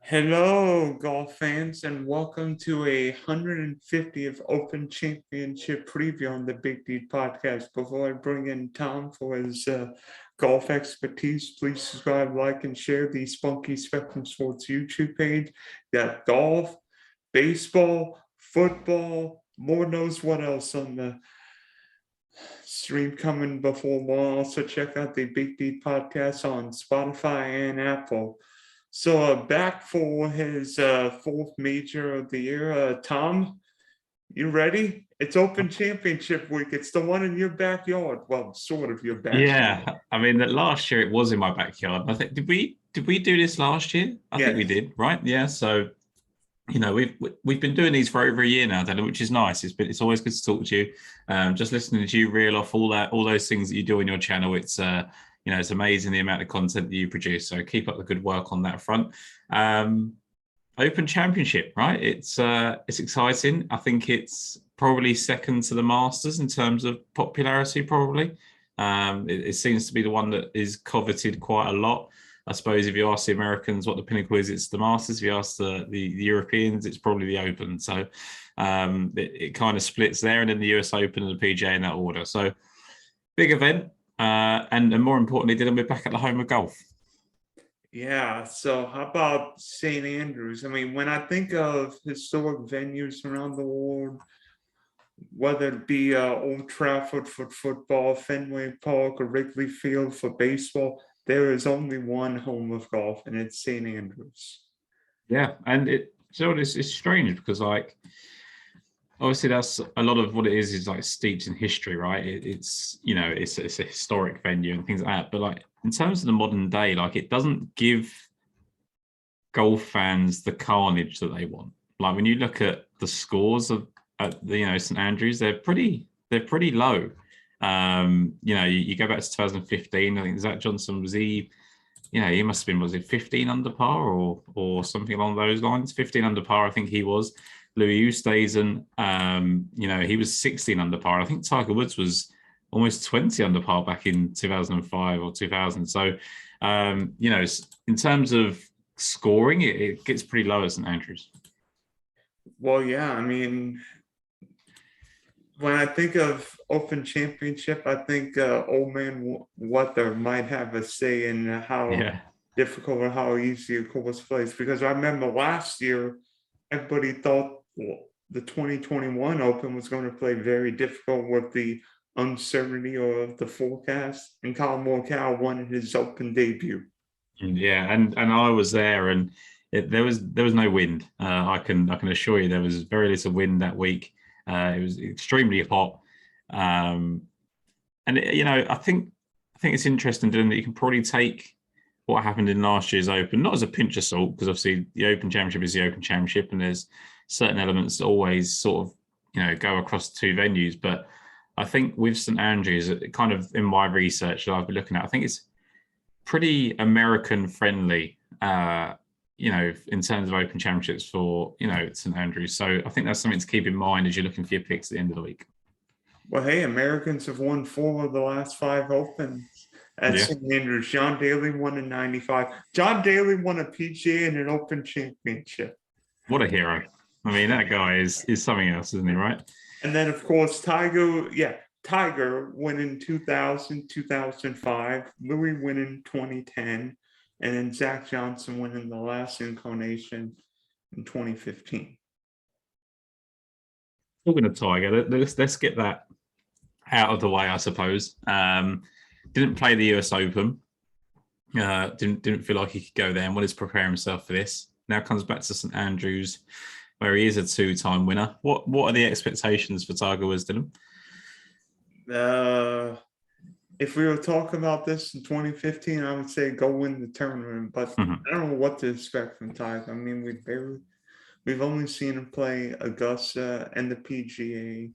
Hello, golf fans, and welcome to a 150th Open Championship preview on the Big D podcast. Before I bring in Tom for his golf expertise, please subscribe, like, and share the Spunky Spectrum Sports YouTube page. Got golf, baseball, football, Lord knows what else on the stream coming before long. Also, check out the Big D podcast on Spotify and Apple. So back for his fourth major of the year. Tom, you ready? It's Open Championship week. It's the one in your backyard. Well, sort of your backyard. Yeah, I mean that last year it was in my backyard. I think did we do this last year? I think we Yes. did, right? Yeah. So we've been doing these for over a year now, Daniel, which is nice. It's always good to talk to you. Just listening to you reel off all those things that you do on your channel. It's amazing the amount of content that you produce. So keep up the good work on that front. Open Championship, right? It's exciting. I think it's probably second to the Masters in terms of popularity. Probably, it seems to be the one that is coveted quite a lot. I suppose if you ask the Americans what the pinnacle is, it's the Masters. If you ask the Europeans, it's probably the Open. So it kind of splits there, and then the US Open and the PGA in that order. So big event, and more importantly, Dylan, we're back at the home of golf. Yeah. So how about St. Andrews? I mean, when I think of historic venues around the world, whether it be Old Trafford for football, Fenway Park, or Wrigley Field for baseball, there is only one home of golf, and it's St. Andrews. Yeah, and it's strange because obviously that's a lot of what it is like steeped in history, right? It's a historic venue and things like that. But like in terms of the modern day, like it doesn't give golf fans the carnage that they want. Like when you look at the scores of St Andrews, they're pretty low. You go back to 2015. I think Zach Johnson he must have been, was it 15 under par or something along those lines? 15 under par, I think he was. Louis Oosthuizen, he was 16 under par. I think Tiger Woods was almost 20 under par back in 2005 or 2000. So, in terms of scoring, it gets pretty low at St Andrews. Well, yeah, I mean, when I think of Open Championship, I think Old Man Weather might have a say in how difficult or how easy a course plays. Because I remember last year, everybody thought the 2021 Open was going to play very difficult with the uncertainty of the forecast, and Colin Morikawa won his Open debut. Yeah, and I was there, and there was no wind. I can assure you there was very little wind that week. It was extremely hot, and I think it's interesting, Dylan, that you can probably take what happened in last year's Open not as a pinch of salt, because obviously the Open Championship is the Open Championship, and there's certain elements that always sort of go across two venues. But I think with St Andrews, kind of in my research that I've been looking at, I think it's pretty American friendly. In terms of Open Championships for, St Andrews. So I think that's something to keep in mind as you're looking for your picks at the end of the week. Well, hey, Americans have won 4 of the last 5 Opens at St Andrews. John Daly won in '95. John Daly won a PGA and an Open Championship. What a hero. I mean, that guy is something else, isn't he, right? And then, of course, Tiger won in 2000, 2005. Louis won in 2010. And then Zach Johnson won in the last incarnation in 2015. Talking of Tiger, let's get that out of the way, I suppose. Didn't play the US Open. Didn't feel like he could go there and wanted to prepare himself for this. Now comes back to St Andrews, where he is a 2-time winner. What are the expectations for Tiger Woods, Dylan? If we were talking about this in 2015, I would say go win the tournament. But I don't know what to expect from Tiger. I mean, we've only seen him play Augusta and the PGA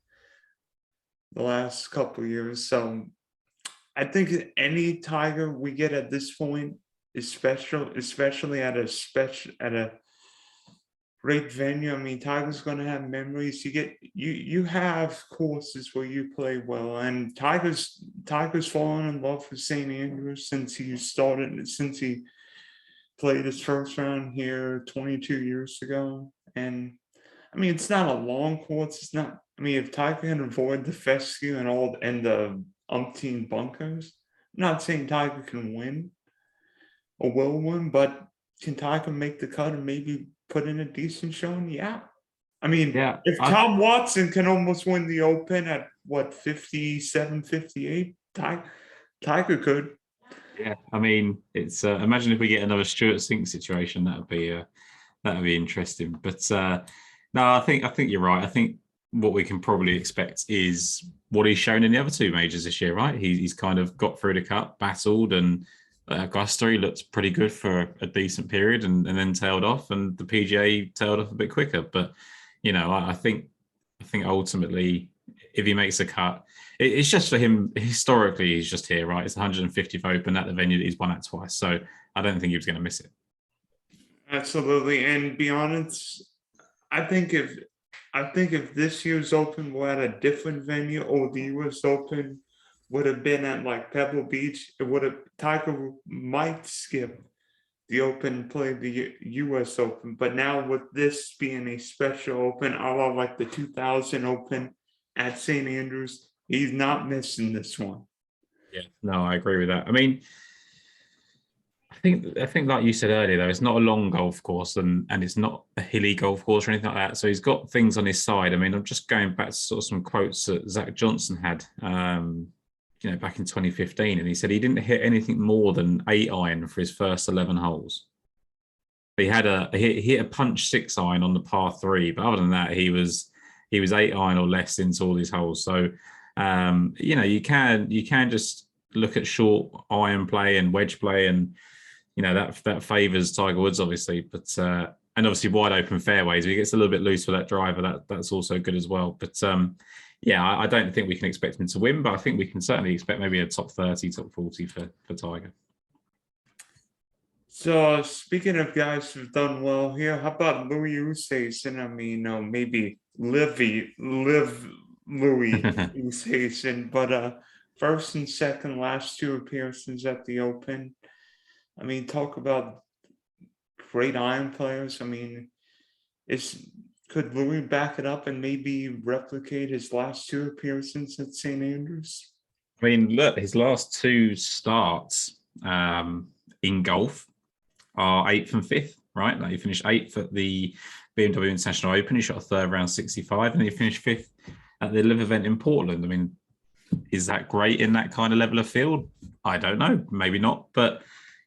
the last couple of years. So I think any Tiger we get at this point is special, especially at a great venue. I mean, Tiger's going to have memories. You have courses where you play well, and Tiger's fallen in love with St Andrews since he played his first round here 22 years ago. And I mean, it's not a long course. It's not, I mean, if Tiger can avoid the fescue and the umpteen bunkers, I'm not saying Tiger can win or will win, but can Tiger make the cut and maybe put in a decent showing? Yeah. I mean, Yeah, if Tom Watson can almost win the Open at what, 57, 58, Tiger could. yeah. I mean, it's imagine if we get another Stuart Sink situation, that'd be interesting. But no, I think you're right. I think what we can probably expect is what he's shown in the other two majors this year, right? He's kind of got through the cup, battled, and Augusta, he looked pretty good for a decent period, and then tailed off, and the PGA tailed off a bit quicker. But I think ultimately, if he makes a cut, it's just for him. Historically, he's just here, right? It's the 150th Open at the venue that he's won at twice, so I don't think he was going to miss it. Absolutely. And be honest, I think if this year's Open were at a different venue or the US Open would have been at like Pebble Beach, Tiger might skip the Open, play the US Open. But now with this being a special Open, a la like the 2000 Open at St. Andrews, he's not missing this one. Yeah, no, I agree with that. I mean, I think like you said earlier, though, it's not a long golf course and it's not a hilly golf course or anything like that. So he's got things on his side. I mean, I'm just going back to sort of some quotes that Zach Johnson had, back in 2015, and he said he didn't hit anything more than 8-iron for his first 11 holes. He hit a punch 6-iron on the par 3, but other than that, he was 8-iron or less into all these holes. So, you can just look at short iron play and wedge play, and that favors Tiger Woods, obviously, but and obviously wide open fairways. If he gets a little bit loose with that driver, that's also good as well. But I don't think we can expect him to win, but I think we can certainly expect maybe a top 30, top 40 for Tiger. So speaking of guys who've done well here, how about Louis Oosthuizen? I mean, maybe live Louis Oosthuizen, but first and second last two appearances at the Open. I mean, talk about great iron players. I mean, could Louis back it up and maybe replicate his last two appearances at St. Andrews? I mean, look, his last two starts in golf are 8th and 5th, right? Like he finished 8th at the BMW International Open. He shot a third round 65, and he finished 5th at the Live event in Portland. I mean, is that great in that kind of level of field? I don't know, maybe not, but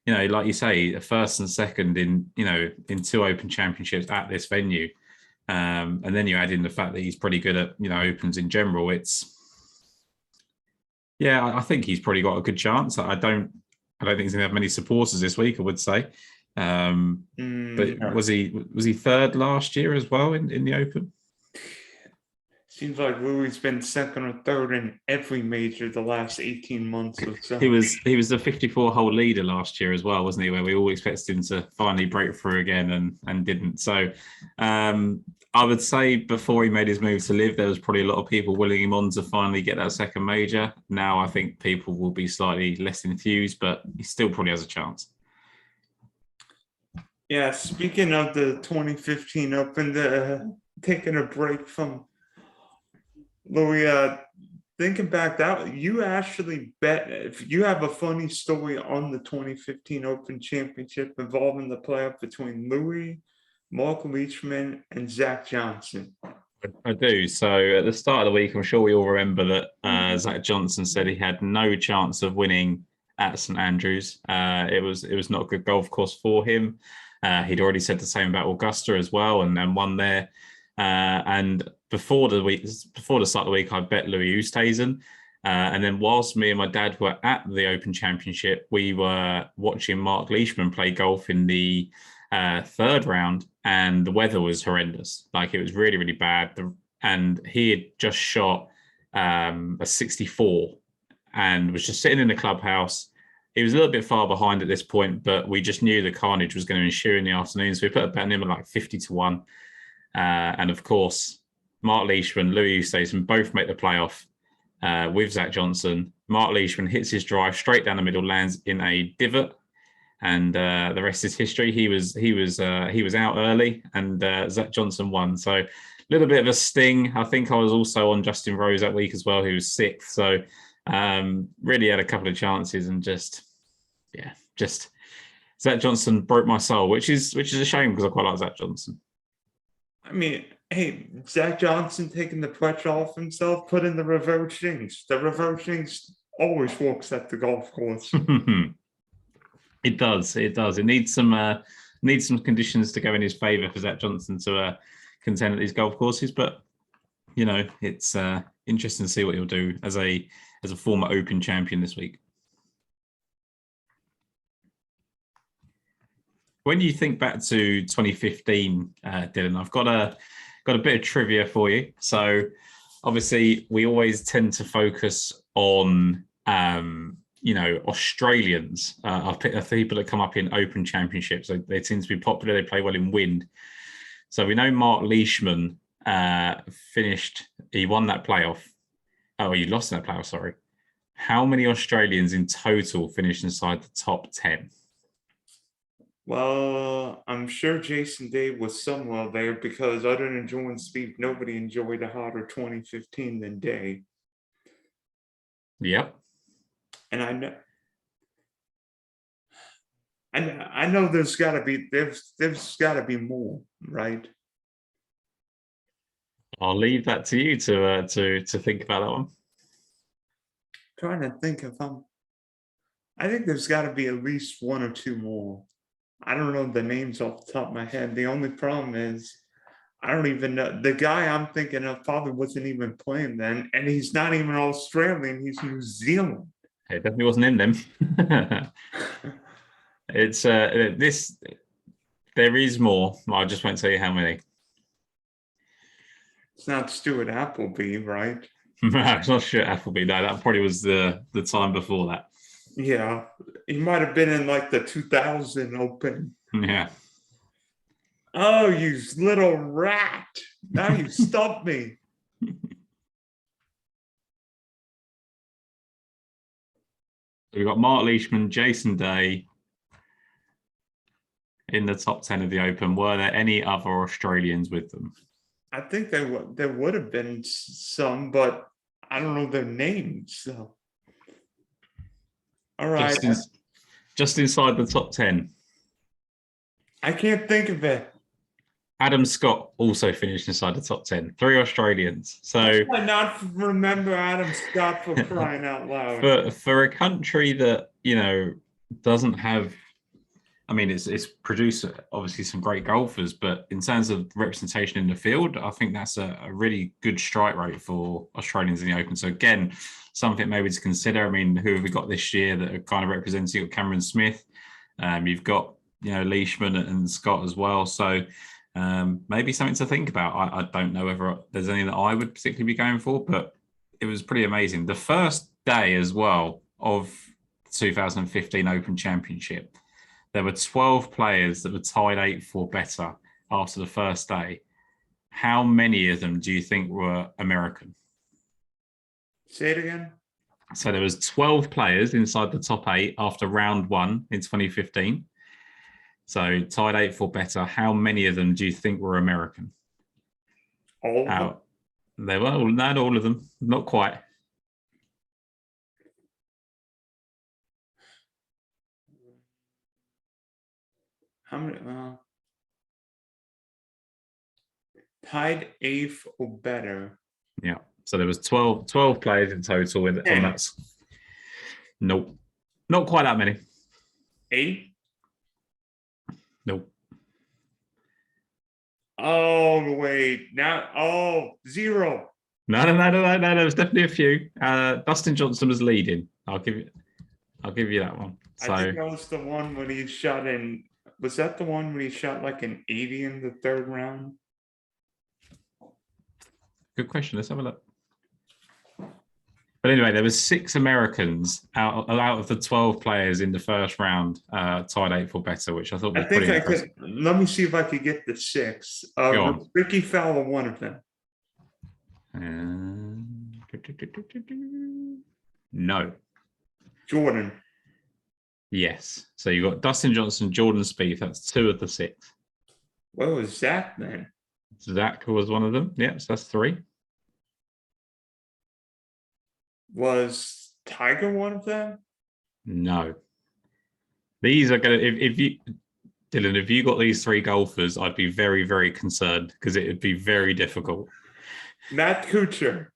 like you say, a first and second in two Open championships at this venue, and then you add in the fact that he's pretty good at Opens in general. I think he's probably got a good chance. I don't think he's going to have many supporters this week, I would say. But was he third last year as well in the Open? Seems like Louis been second or third in every major the last 18 months or so. He was the 54-hole leader last year as well, wasn't he? Where we all expected him to finally break through again and didn't. So I would say before he made his move to Live, there was probably a lot of people willing him on to finally get that second major. Now I think people will be slightly less enthused, but he still probably has a chance. Yeah, speaking of the 2015 Open, taking a break from Louis, thinking back, that you actually bet, if you have a funny story on the 2015 Open Championship involving the playoff between Louis, Mark Leishman, and Zach Johnson. I do. So at the start of the week, I'm sure we all remember that Zach Johnson said he had no chance of winning at St Andrews. It was not a good golf course for him. He'd already said the same about Augusta as well, and won there. And before the start of the week, I bet Louis Oosthuizen. And then whilst me and my dad were at the Open Championship, we were watching Mark Leishman play golf in the third round, and the weather was horrendous. Like, it was really, really bad. And he had just shot a 64 and was just sitting in the clubhouse. He was a little bit far behind at this point, but we just knew the carnage was going to ensue in the afternoon. So we put a bet on him at like 50-1. And of course, Mark Leishman, Louis Oosthuizen both make the playoff with Zach Johnson. Mark Leishman hits his drive straight down the middle, lands in a divot. and the rest is history. He was out early, and Zach Johnson won. So a little bit of a sting. I think I was also on Justin Rose that week as well, who was sixth. So really had a couple of chances, and just Zach Johnson broke my soul, which is a shame because I quite like Zach Johnson. I mean, hey, Zach Johnson taking the pressure off himself, put in the reverse things. The reverse things always works at the golf course. It does. It needs some conditions to go in his favour for Zach Johnson to contend at these golf courses. But it's interesting to see what he'll do as a former Open champion this week. When you think back to 2015, Dylan, I've got a bit of trivia for you. So obviously we always tend to focus on Australians are people that come up in Open championships. They tend to be popular. They play well in wind. So we know Mark Leishman he won that playoff. Oh, you lost in that playoff, sorry. How many Australians in total finished inside the top 10? Well, I'm sure Jason Day was somewhere there, because other than Jordan Spieth, nobody enjoyed a hotter 2015 than Day. Yep. And I know there's got to be more, right? I'll leave that to you to think about that one. Trying to think I think there's got to be at least one or two more. I don't know the names off the top of my head. The only problem is I don't even know. The guy I'm thinking of probably wasn't even playing then, and he's not even Australian. He's New Zealand. It definitely wasn't in them. It's this. There is more. I just won't tell you how many. It's not Stuart Appleby, right? It's not Stuart Appleby. No, that probably was the time before that. Yeah, he might have been in like the 2000 Open. Yeah. Oh, you little rat! Now you stumped me. We've got Mark Leishman, Jason Day in the top 10 of the Open. Were there any other Australians with them? I think there would have been some, but I don't know their names. So, all right, just inside the top 10. I can't think of it. Adam Scott also finished inside the top 10. 3 Australians. So I not remember Adam Scott, for crying out loud. For a country that doesn't have, I mean, it's produced obviously some great golfers, but in terms of representation in the field, I think that's a really good strike rate for Australians in the Open. So again, something maybe to consider. I mean, who have we got this year that are kind of representing? You've got Cameron Smith, you've got Leishman and Scott as well. So maybe something to think about. I don't know whether there's any that I would particularly be going for, but it was pretty amazing. The first day as well of the 2015 Open Championship, there were 12 players that were tied 8 for better after the first day. How many of them do you think were American? Say it again. So there was 12 players inside the top 8 after round 1 in 2015. So tied 8 for better. How many of them do you think were American? All of them? They were not all of them, not quite. How many? Tied 8th or better. Yeah. So there was 12 players in total, and that's nope, not quite that many. 8? Nope. Oh wait, now 0. No. There was definitely a few. Dustin Johnson was leading. I'll give you that one. So I think that was the one when he shot in. Was that the one when he shot like an 80 in the 3rd round? Good question. Let's have a look. But anyway, there was 6 Americans out of the 12 players in the first round tied 8 for better, which I thought was pretty impressive. Let me see if I could get the 6. Ricky Fowler, one of them. No. Jordan. Yes. So you've got Dustin Johnson, Jordan Spieth. That's 2 of the 6. What was Zach then? Zach was one of them. Yeah, so that's 3. Was Tiger one of them? No. These are going to, if you, Dylan, if you got these 3 golfers, I'd be very, very concerned because it would be very difficult. Matt Kuchar.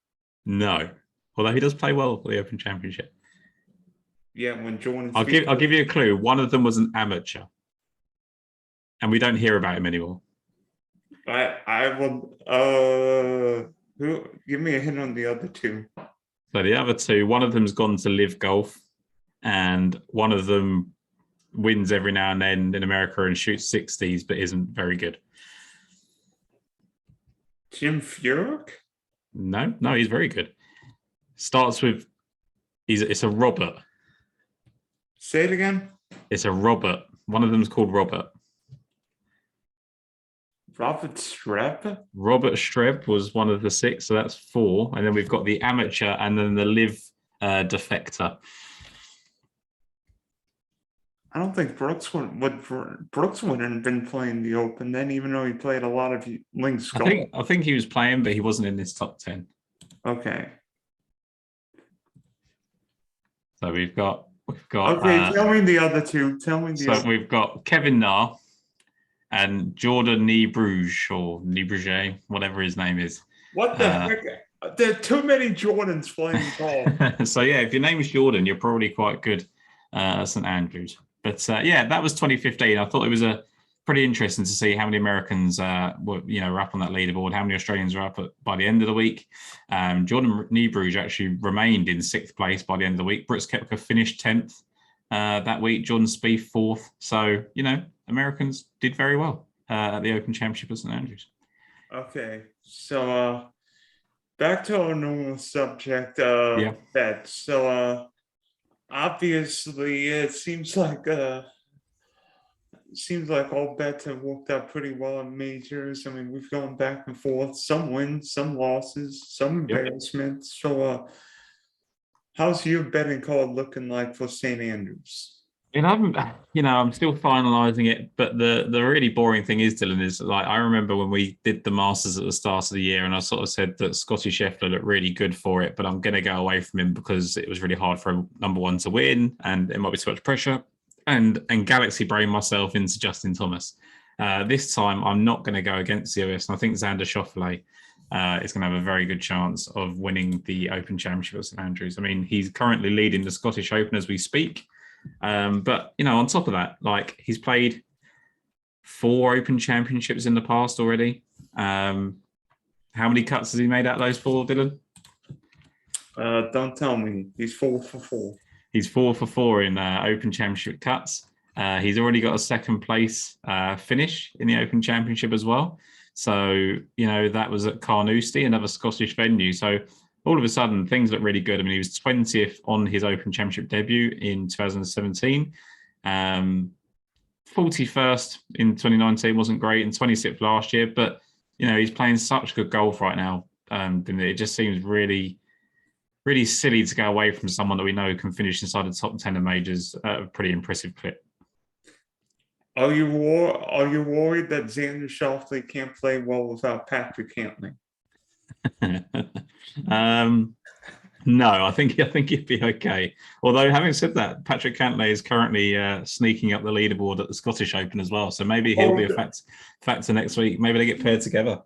No. Although he does play well for the Open Championship. Yeah, when Jordan. I'll give you a clue. One of them was an amateur. And we don't hear about him anymore. I will. Who? Give me a hint on the other 2. So the other 2, one of them's gone to live golf, and one of them wins every now and then in America and shoots 60s, but isn't very good. Jim Furyk? No, he's very good. Starts with, it's a Robert. Say it again. It's a Robert. One of them's called Robert. Robert Streb? Robert Streb was one of the 6, so that's 4. And then we've got the amateur and then the live defector. I don't think Brooks wouldn't have been playing the Open then, even though he played a lot of links golf. I think he was playing, but he wasn't in this top 10. Okay. So we've got. Okay, tell me the other 2. We've got Kevin Na and Jordan Niebruge or Niebruge, whatever his name is. What the heck? There are too many Jordans playing golf. So yeah, if your name is Jordan, you're probably quite good at St Andrews. But yeah, that was 2015. I thought it was pretty interesting to see how many Americans were up on that leaderboard, how many Australians were up by the end of the week. Jordan Niebruge actually remained in 6th place by the end of the week. Brooks Koepka finished 10th that week. Jordan Spieth 4th. So, Americans did very well at the Open Championship at St Andrews. Okay, so back to our normal subject, bets. So obviously, it seems like all bets have worked out pretty well in majors. I mean, we've gone back and forth, some wins, some losses, some embarrassments. So how's your betting card looking like for St Andrews? I'm still finalizing it, but the really boring thing is, Dylan, is like I remember when we did the Masters at the start of the year, and I sort of said that Scotty Scheffler looked really good for it, but I'm going to go away from him because it was really hard for a number 1 to win, and it might be too much pressure, and galaxy brain myself into Justin Thomas. This time, I'm not going to go against the US, and I think Xander Schauffele is going to have a very good chance of winning the Open Championship at St Andrews. I mean, he's currently leading the Scottish Open as we speak. But on top of that, like he's played 4 Open Championships in the past already. How many cuts has he made out of those 4, Dylan? Don't tell me. He's 4 for 4. He's 4 for 4 in Open Championship cuts. He's already got a 2nd place finish in the Open Championship as well. So that was at Carnoustie, another Scottish venue. So all of a sudden, things look really good. I mean, he was 20th on his Open Championship debut in 2017. 41st in 2019 wasn't great, and 26th last year. But, he's playing such good golf right now. It just seems really, really silly to go away from someone that we know can finish inside the top 10 of majors at a pretty impressive clip. Are you worried that Xander Schauffele can't play well without Patrick Cantlay? No, I think he'd be okay. Although, having said that, Patrick Cantlay is currently sneaking up the leaderboard at the Scottish Open as well. So maybe he'll be a factor next week. Maybe they get paired together.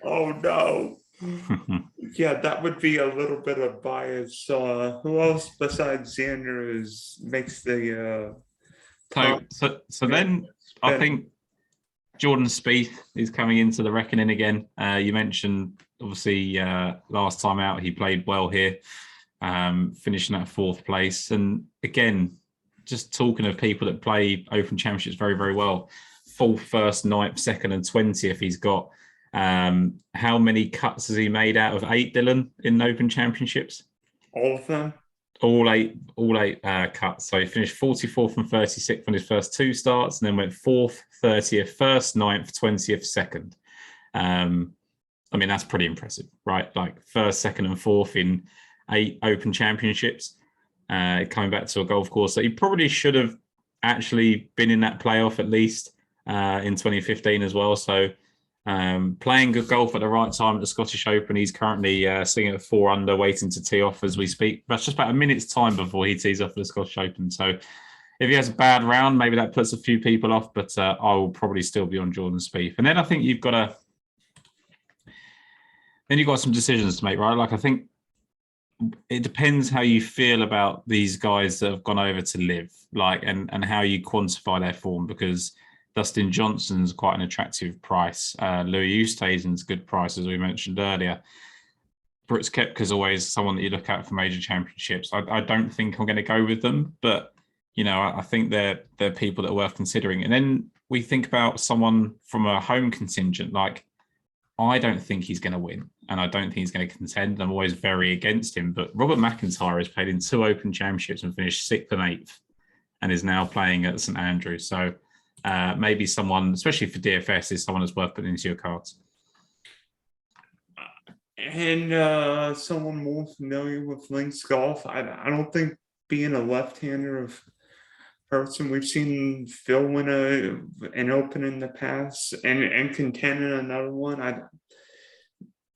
Oh no! Yeah, that would be a little bit of bias. Who else besides Xander makes the? So then I think Jordan Spieth is coming into the reckoning again. You mentioned, obviously, last time out, he played well here, finishing at 4th place. And again, just talking of people that play Open Championships very, very well, 4th, 1st, 9th, 2nd and 20th he's got. How many cuts has he made out of 8, Dylan, in Open Championships? All of them? All eight cuts. So he finished 44th and 36th on his first 2 starts, and then went 4th, 30th, 1st, 9th, 20th, 2nd. I mean, that's pretty impressive, right? Like 1st, 2nd, and 4th in 8 Open Championships. coming back to a golf course that he probably should have actually been in that playoff at least in 2015 as well. So playing good golf at the right time at the Scottish Open. He's currently sitting at 4 under, waiting to tee off as we speak. That's just about a minute's time before he tees off for the Scottish Open. So if he has a bad round, maybe that puts a few people off, but I will probably still be on Jordan Spieth. And then I think you've got some decisions to make, right? Like, I think it depends how you feel about these guys that have gone over to live, like, and how you quantify their form, because Dustin Johnson's quite an attractive price. Louis Oosthuizen's good price, as we mentioned earlier. Brooks Koepka's always someone that you look at for major championships. I don't think I'm going to go with them, but I think they're people that are worth considering. And then we think about someone from a home contingent. Like, I don't think he's going to win, and I don't think he's going to contend. I'm always very against him. But Robert McIntyre has played in 2 Open Championships and finished 6th and 8th, and is now playing at St Andrews. So maybe someone, especially for DFS, is someone that's worth putting into your cards. And someone more familiar with links golf, I don't think being a left-hander of person, we've seen Phil win an Open in the past and contend in another one.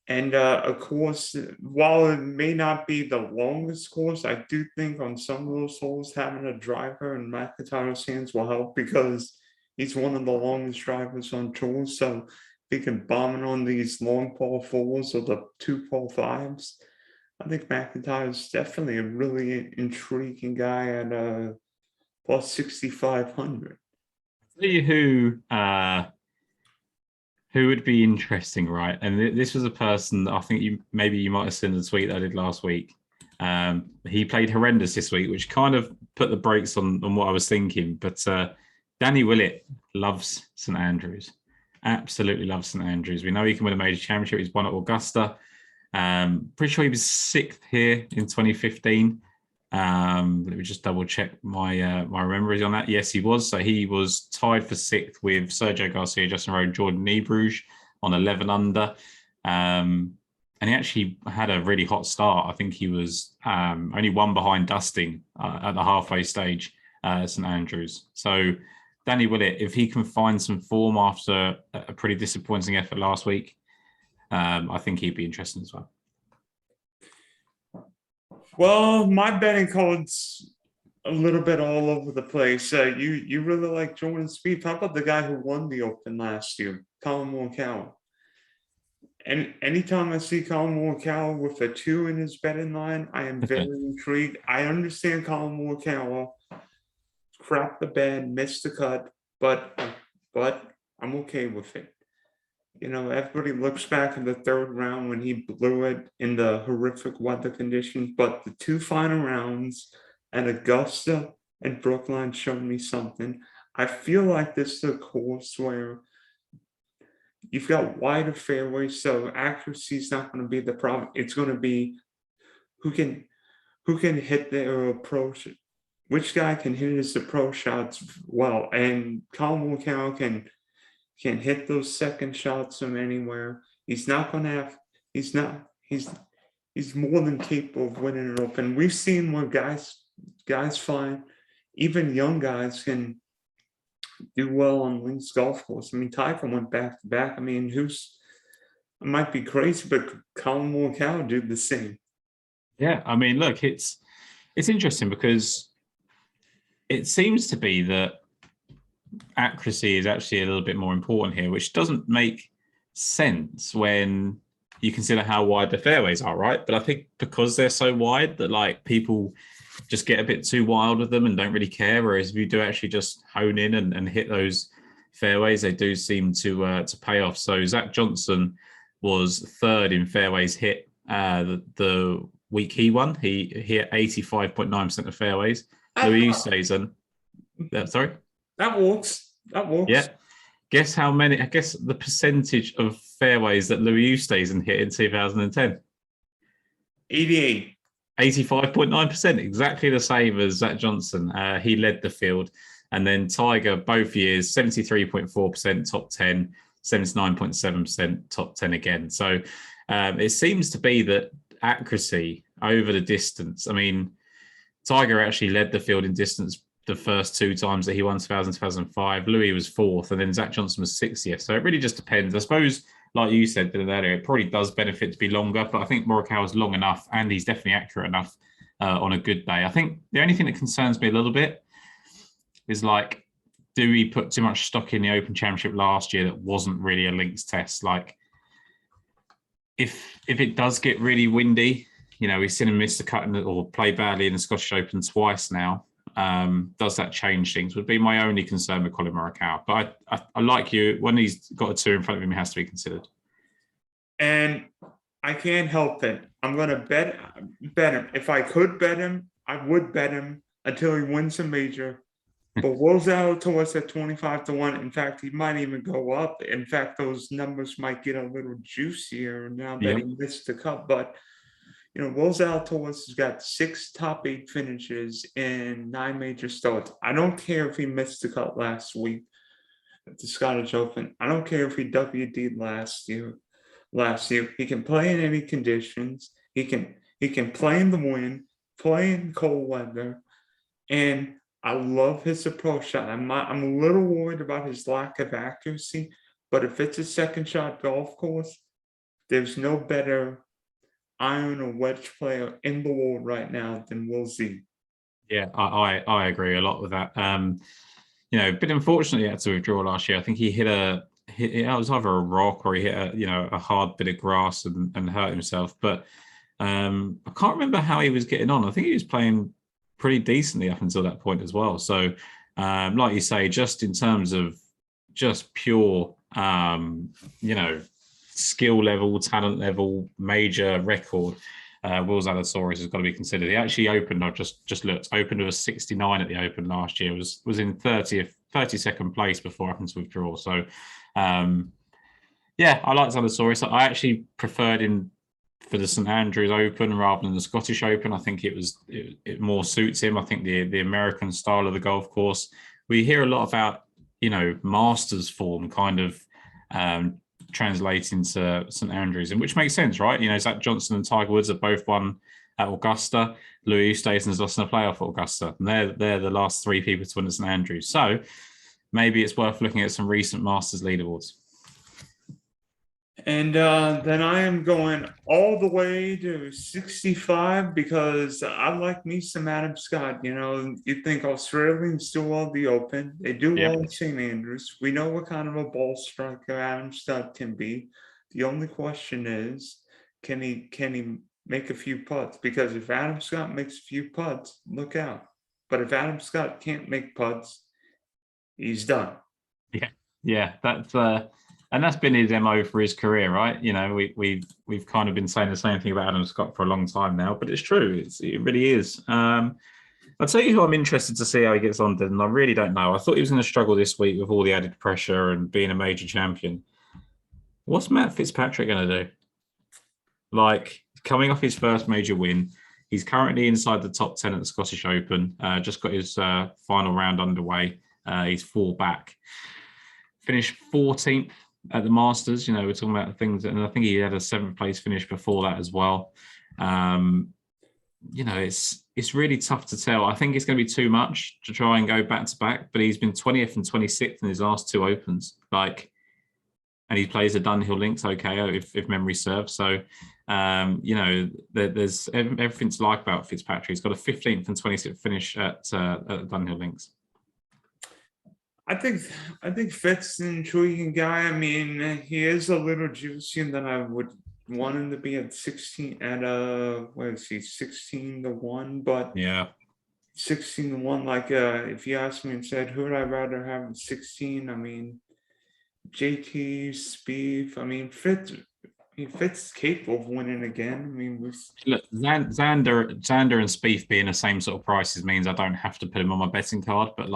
Of course, while it may not be the longest course, I do think on some of those holes having a driver in McIntyre's hands will help, because he's one of the longest drivers on tour. So they can bomb it on these long par 4s or the 2 par 5s. I think McIntyre is definitely a really intriguing guy at plus 6,500. Tell you who would be interesting, right? And this was a person that I think you might have seen the tweet that I did last week. He played horrendous this week, which kind of put the brakes on what I was thinking. But Danny Willett loves St Andrews, absolutely loves St Andrews. We know he can win a major championship. He's won at Augusta. Pretty sure he was 6th here in 2015. Let me just double check my memories on that. Yes, he was. So he was tied for 6th with Sergio Garcia, Justin Rose, Jordan Ebruge on 11 under. And he actually had a really hot start. I think he was only 1 behind Dustin at the halfway stage at St Andrews. So Danny Willett, if he can find some form after a pretty disappointing effort last week, I think he'd be interesting as well. Well, my betting card's a little bit all over the place. You really like Jordan Spieth. How about the guy who won the Open last year, Colin Morikawa? And anytime I see Colin Morikawa with a 2 in his betting line, I am very intrigued. I understand Colin Morikawa crapped the bed, missed the cut, but I'm okay with it. Everybody looks back in the 3rd round when he blew it in the horrific weather conditions, but the 2 final rounds at Augusta and Brookline showed me something. I feel like this is a course where you've got wider fairways, so accuracy is not going to be the problem. It's going to be who can hit their approach, which guy can hit his approach shots well, and Colin Morikawa can hit those second shots from anywhere. He's not going to have. He's more than capable of winning an Open. We've seen where guys find, even young guys can do well on links golf course. I mean, Tiger went back to back. I mean, it might be crazy, but Colin Morikawa did the same. Yeah, I mean, look, it's interesting because it seems to be that accuracy is actually a little bit more important here, which doesn't make sense when you consider how wide the fairways are, right? But I think because they're so wide that like people just get a bit too wild with them and don't really care. Whereas if you do actually just hone in and hit those fairways, they do seem to pay off. So Zach Johnson was 3rd in fairways hit the week he won. He hit 85.9% of fairways. Louis Oosthuizen. Sorry? That works. Yeah. Guess how many? I guess the percentage of fairways that Louis Oosthuizen hit in 2010. 88. 85.9%, exactly the same as Zach Johnson. He led the field. And then Tiger, both years, 73.4% top 10, 79.7% top 10 again. So it seems to be that accuracy over the distance. I mean, Tiger actually led the field in distance the first two times that he won 2000, 2005. Louis was fourth, and then Zach Johnson was 60th. So it really just depends. I suppose, like you said earlier, it probably does benefit to be longer, but I think Morikawa is long enough, and he's definitely accurate enough on a good day. I think the only thing that concerns me a little bit is like, do we put too much stock in the Open Championship last year that wasn't really a links test? Like, if it does get really windy, we've seen him miss the cut or play badly in the Scottish Open twice now. Does that change things? Would be my only concern with Colin Morikawa. But I like you, when he's got a tour in front of him, he has to be considered. And I can't help it. I'm going to bet him. If I could bet him, I would bet him until he wins a major. But Will Zalatoris at 25-1. In fact, he might even go up. In fact, those numbers might get a little juicier now that he missed the cut. But Will Zalatoris has got 6 top 8 finishes in 9 major starts. I don't care if he missed the cut last week at the Scottish Open. I don't care if he WD'd last year. He can play in any conditions. He can play in the wind, play in cold weather, and I love his approach shot. I'm a little worried about his lack of accuracy, but if it's a second shot golf course, there's no better iron or wedge player in the world right now than Will Z. Yeah, I agree a lot with that. A bit unfortunately, he had to withdraw last year. I think he it was either a rock or he hit a hard bit of grass and hurt himself. But I can't remember how he was getting on. I think he was playing pretty decently up until that point as well. So, like you say, just in terms of just pure, skill level, talent level, major record, Will Zalatoris has got to be considered. He actually opened, I've just looked, opened with a 69 at the Open last year, was in 32nd place before having to withdraw. So, I like Zalatoris. I actually preferred him for the St Andrews Open rather than the Scottish Open. I think it more suits him. I think the American style of the golf course. We hear a lot about Masters form kind of translating to St Andrews, and which makes sense, right? Zach Johnson and Tiger Woods have both won at Augusta. Louis Oosthuizen's lost in a playoff at Augusta, and they're the last 3 people to win at St Andrews. So maybe it's worth looking at some recent Masters leaderboards. And then I am going all the way to 65 because I like me some Adam Scott. You think Australians do well the Open. They do well at St. Andrews. We know what kind of a ball striker Adam Scott can be. The only question is, can he make a few putts? Because if Adam Scott makes a few putts, look out. But if Adam Scott can't make putts, he's done. Yeah, that's and that's been his MO for his career, right? We've kind of been saying the same thing about Adam Scott for a long time now, but it's true. It really is. I'll tell you who I'm interested to see how he gets on, and I really don't know. I thought he was going to struggle this week with all the added pressure and being a major champion. What's Matt Fitzpatrick going to do? Like, coming off his first major win, he's currently inside the top 10 at the Scottish Open. Just got his final round underway. He's 4 back. Finished 14th at the Masters. We're talking about things, and I think he had a 7th place finish before that as well. It's really tough to tell. I think it's going to be too much to try and go back to back, but he's been 20th and 26th in his last 2 Opens. And he plays the Dunhill Links, okay, if memory serves. So, there's everything to like about Fitzpatrick. He's got a 15th and 26th finish at Dunhill Links. I think Fitz is an intriguing guy. I mean, he is a little juicier than I would want him to be at 16 at 16-1, but 16-1. Like if you asked me and said who would I rather have at 16, I mean JT, Spieth. I mean Fitz is capable of winning again. I mean, look, Xander and Spieth being the same sort of prices means I don't have to put him on my betting card, but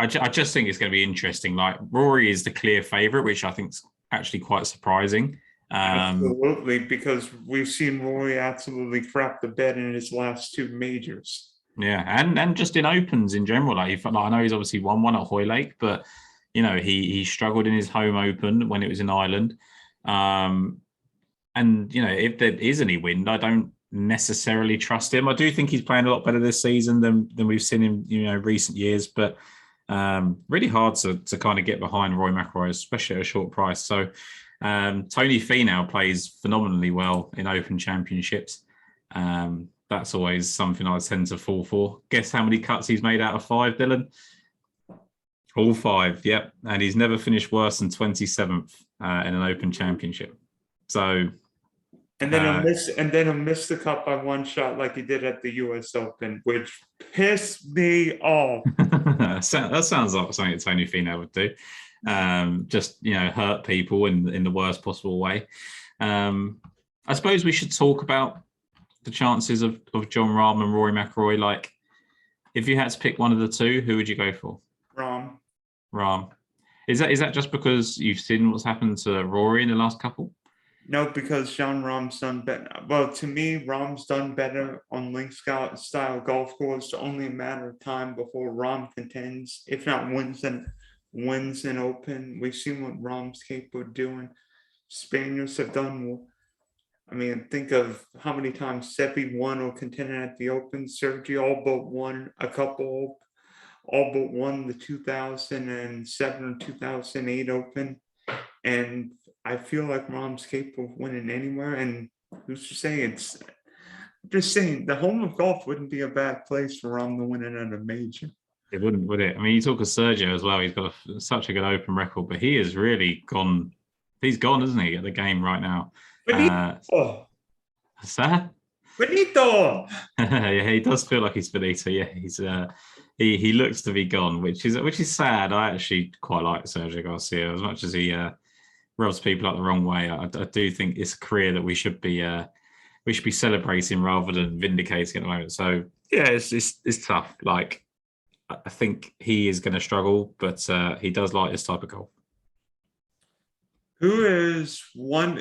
I just think it's going to be interesting. Like, Rory is the clear favourite, which I think is actually quite surprising. Absolutely, because we've seen Rory absolutely crap the bed in his last 2 majors. Yeah, and just in Opens in general. I know he's obviously won one at Hoylake, but he struggled in his home Open when it was in Ireland. And if there is any wind, I don't necessarily trust him. I do think he's playing a lot better this season than we've seen him, recent years. But really hard to kind of get behind Rory McIlroy, especially at a short price. So Tony Finau plays phenomenally well in Open Championships. That's always something I tend to fall for. Guess how many cuts he's made out of 5, Dylan? All 5, yep. And he's never finished worse than 27th in an Open Championship. So, and then he'll miss the cut by 1 shot like he did at the U.S. Open, which pissed me off. That sounds like something that Tony Finau would do. Just hurt people in the worst possible way. I suppose we should talk about the chances of Jon Rahm and Rory McIlroy. Like, if you had to pick one of the two, who would you go for? Rahm. Is that just because you've seen what's happened to Rory in the last couple? No, because Jon Rahm's done better. Well, to me, Rahm's done better on link-style golf course. It's only a matter of time before Rahm contends, if not wins an Open. We've seen what Rahm's capable of doing. Spaniards have done well. I mean, think of how many times Seppi won or contended at the Open. Sergio all but won the 2007 or 2008 Open. And I feel like Rahm's capable of winning anywhere. And who's to say I'm just saying the home of golf wouldn't be a bad place for Rahm to win another major. It wouldn't, would it? I mean, you talk of Sergio as well. He's got such a good Open record, but he has really gone. He's gone, isn't he, at the game right now? Benito. What's that? Benito. Yeah, he does feel like he's Benito. Yeah, he looks to be gone, which is sad. I actually quite like Sergio Garcia as much as he rubs people up the wrong way. I do think it's a career that we should be celebrating rather than vindicating at the moment. So yeah, it's tough. Like, I think he is going to struggle, but he does like this type of golf. Who is one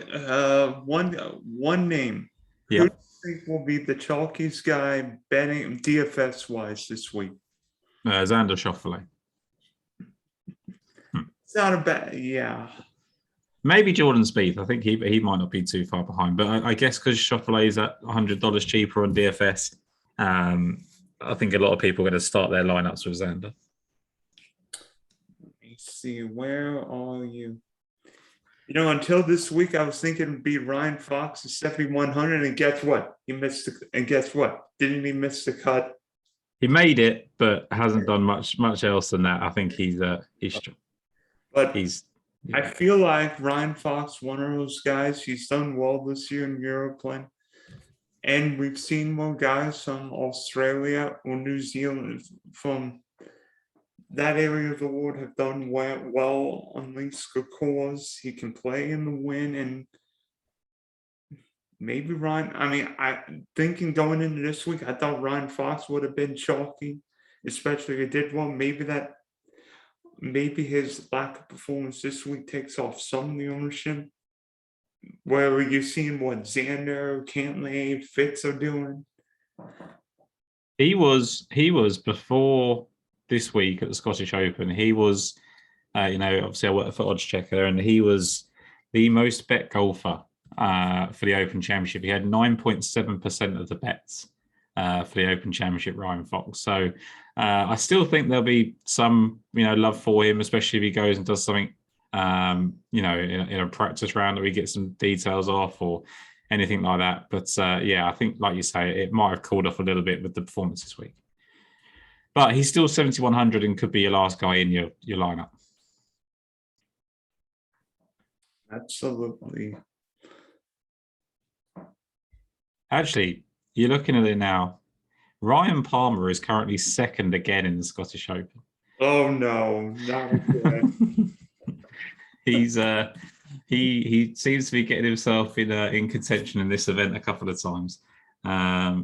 name? Yeah. Who do you think will be the chalkiest guy betting DFS wise this week? Xander Schauffele. It's not a bad, yeah. Maybe Jordan Spieth. I think he might not be too far behind, but I guess because Schauffele is at $100 cheaper on DFS, I think a lot of people are going to start their lineups with Xander. Let me see. Where are you? Until this week, I was thinking it'd be Ryan Fox at 7,100, and guess what? Didn't he miss the cut? He made it, but hasn't done much else than that. I think he's. But he's. Yeah. I feel like Ryan Fox, one of those guys. He's done well this year in European, and we've seen more guys from Australia or New Zealand from that area of the world have done well on links course. He can play in the win, and maybe Ryan. I mean, thinking going into this week, I thought Ryan Fox would have been chalky, especially if he did well. Maybe his lack of performance this week takes off some of the ownership. Where you're seeing what Xander, Cantlay, Fitz are doing. He was before this week at the Scottish Open. He was, obviously I work for Odds Checker, and he was the most bet golfer for the Open Championship. He had 9.7% of the bets for the Open Championship, Ryan Fox. So I still think there'll be some, love for him, especially if he goes and does something, in a practice round that we get some details off or anything like that. But I think, like you say, it might have cooled off a little bit with the performance this week. But he's still 7,100 and could be your last guy in your lineup. Absolutely. Actually, you're looking at it now. Ryan Palmer is currently second again in the Scottish Open. Oh no, not again. He's he seems to be getting himself in contention in this event a couple of times.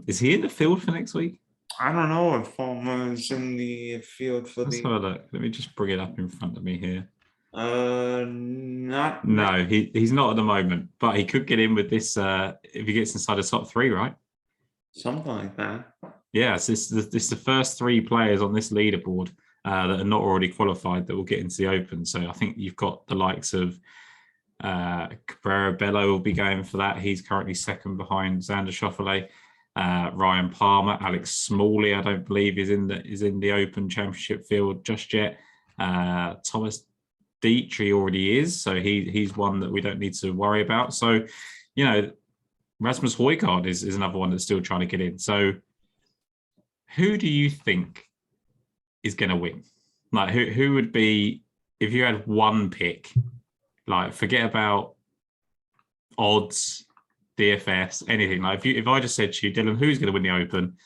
Is he in the field for next week? I don't know if Palmer is in the field for Let's have a look. Let me just bring it up in front of me here. Not. No, he's not at the moment, but he could get in with this if he gets inside the top 3, right? Something like that. Yeah, so this is the first 3 players on this leaderboard that are not already qualified that will get into the Open. So I think you've got the likes of Cabrera Bello will be going for that. He's currently second behind Xander Schauffele. Ryan Palmer, Alex Smalley, I don't believe is in the Open Championship field just yet. Thomas Dietrich already is, so he's one that we don't need to worry about. So, Rasmus Højgaard is another one that's still trying to get in. So, who do you think is going to win? Like, who would be, if you had one pick? Like, forget about odds, DFS, anything. Like, if I just said to you, Dylan, who's going to win the Open?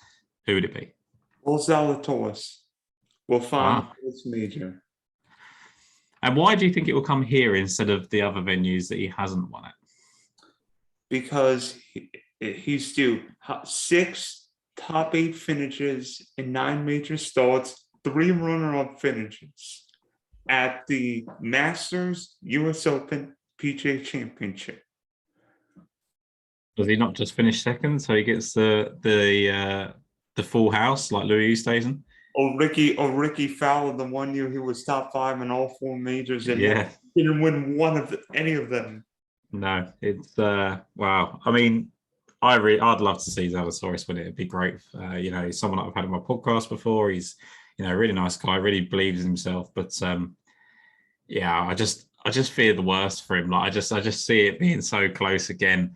Who would it be? Will Zalatoris will find this major. And why do you think it will come here instead of the other venues that he hasn't won at? Because he's due 6 top 8 finishes in 9 major starts, 3 runner-up finishes at the Masters, US Open, PGA Championship. Does he not just finish second, so he gets the full house like Louis Oosthuizen? Or Ricky Fowler, the one year he was top 5 in all 4 majors and didn't win any of them. No, it's wow. I mean, I'd love to see Zalatoris win it. It'd be great. He's someone I've had on my podcast before. He's a really nice guy, really believes in himself. But I just fear the worst for him. Like I just see it being so close again.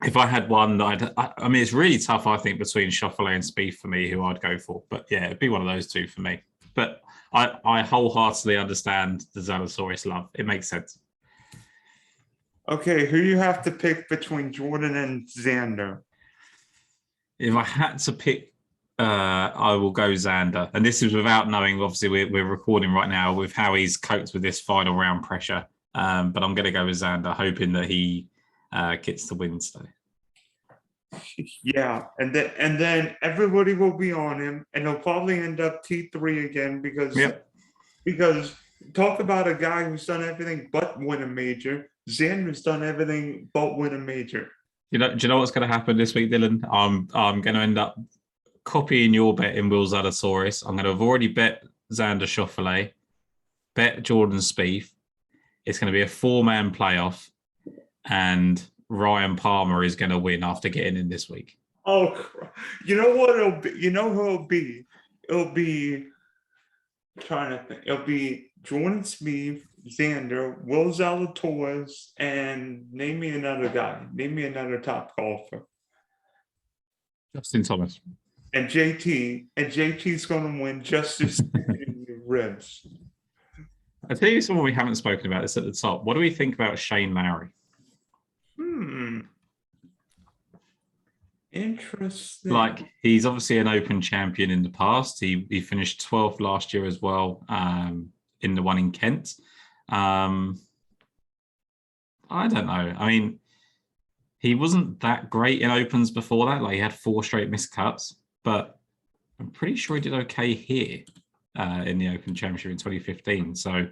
If I had one that I mean, it's really tough, I think, between Schauffele and Spieth for me, who I'd go for. But yeah, it'd be one of those two for me. But I wholeheartedly understand the Zalatoris love. It makes sense. Okay, who you have to pick between Jordan and Xander? If I had to pick, I will go Xander. And this is without knowing, obviously, we're recording right now with how he's coped with this final round pressure. But I'm going to go with Xander, hoping that he gets the win today. Yeah, and then everybody will be on him, and he'll probably end up T3 again because talk about a guy who's done everything but win a major. Xander's done everything but win a major. Do you know what's going to happen this week, Dylan? I'm going to end up copying your bet in Will Zalatoris. I'm going to have already bet Xander Schauffele, bet Jordan Spieth. It's going to be a 4-man playoff, and Ryan Palmer is going to win after getting in this week. Oh, you know what it'll be? You know who it'll be? It'll be, I'm trying to think. It'll be Jordan Spieth, Xander, Will Zalatoris, and name me another guy. Name me another top golfer. Justin Thomas. And JT. And JT's going to win just as ribs. I'll tell you someone we haven't spoken about. It's at the top. What do we think about Shane Lowry? Interesting. Like, he's obviously an Open champion in the past. He finished 12th last year as well in the one in Kent. I don't know. I mean, he wasn't that great in Opens before that. Like, he had 4 straight missed cuts, but I'm pretty sure he did okay here in the Open Championship in 2015. So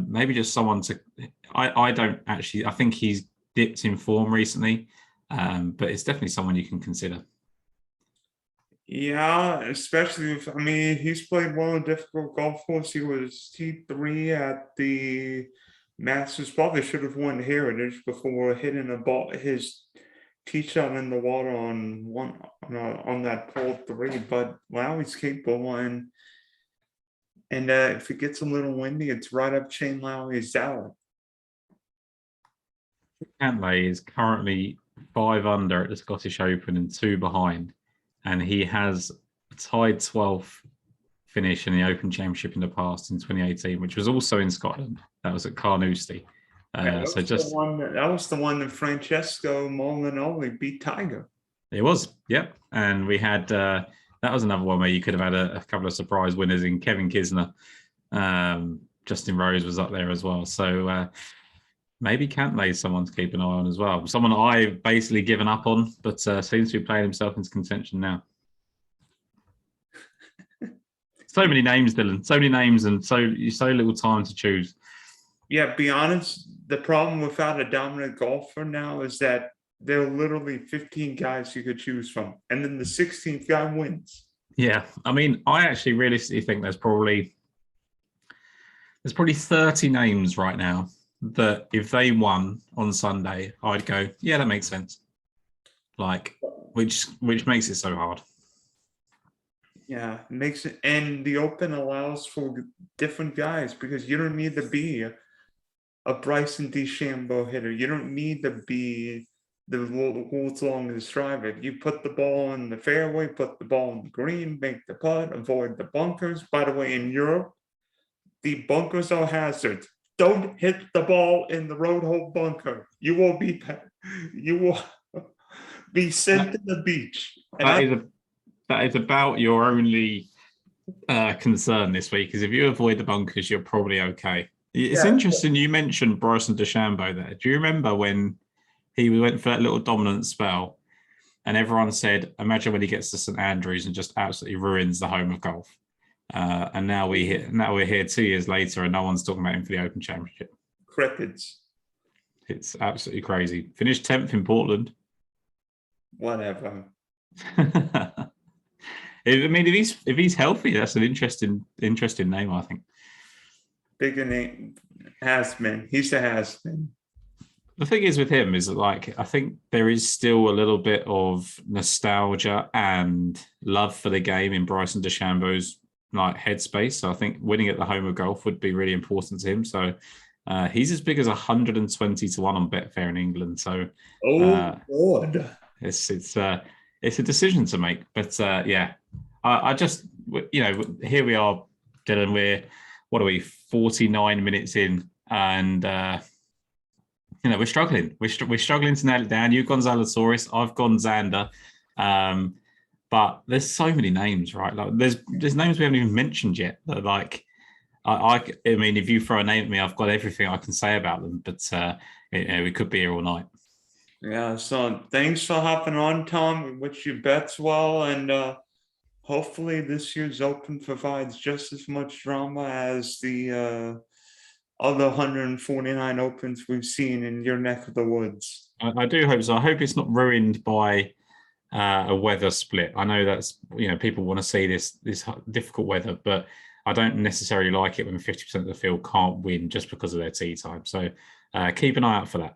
maybe just someone to... I don't actually... I think he's dipped in form recently, but it's definitely someone you can consider. Yeah, especially if, he's played well in difficult golf course. He was T3 at the Masters. Probably should have won Heritage before hitting a ball, his tee shot in the water on that pole 3. But wow, he's capable, and if it gets a little windy, it's right up Shane Lowry's alley. Cantlay is currently 5 under at the Scottish Open and 2 behind, and he has tied 12th finish in the Open Championship in the past in 2018, which was also in Scotland. That was at Carnoustie. That was the one that Francesco Molinari beat Tiger. It was, yep. And we had that was another one where you could have had a couple of surprise winners in Kevin Kisner. Justin Rose was up there as well. So maybe Cantlay is someone to keep an eye on as well. Someone I've basically given up on, but seems to be playing himself into contention now. So many names, Dylan. So many names, and so little time to choose. Yeah, be honest. The problem without a dominant golfer now is that there are literally 15 guys you could choose from, and then the 16th guy wins. Yeah, I actually realistically think there's probably There's probably 30 names right now that if they won on Sunday, I'd go, yeah, that makes sense. Like, which makes it so hard. Yeah, makes it, and the Open allows for different guys because you don't need to be a Bryson DeChambeau hitter. You don't need to be the world's longest driver. You put the ball in the fairway, put the ball in the green, make the putt, avoid the bunkers. By the way, in Europe, the bunkers are hazards. Don't hit the ball in the road hole bunker. You will be sent to the beach. That is about your only concern this week. Because if you avoid the bunkers, you're probably okay. It's interesting you mentioned Bryson DeChambeau there. Do you remember when he went for that little dominant spell, and everyone said, "Imagine when he gets to St Andrews and just absolutely ruins the home of golf." And now we're here 2 years later, and no one's talking about him for the Open Championship. Crickets. It's absolutely crazy. Finished 10th in Portland. Whatever. I mean, if he's healthy, that's an interesting name, I think. Bigger name, has-been. He's a has-been. The thing is with him is that, like, I think there is still a little bit of nostalgia and love for the game in Bryson DeChambeau's like headspace. So I think winning at the home of golf would be really important to him. So he's as big as 120 to 1 on Betfair in England. So God. It's a decision to make. But yeah, I just, here we are, Dylan. What are we, 49 minutes in, and we're struggling. We're struggling to nail it down. You've gone Zalatoris, I've gone Xander. But there's so many names, right? Like there's names we haven't even mentioned yet. That like, I mean, if you throw a name at me, I've got everything I can say about them. But we could be here all night. Yeah. So thanks for hopping on, Tom. We wish you bets well, and hopefully this year's Open provides just as much drama as the other 149 Opens we've seen in your neck of the woods. I do hope so. I hope it's not ruined by a weather split. I know that's, people want to see this difficult weather, but I don't necessarily like it when 50% of the field can't win just because of their tee time. So keep an eye out for that.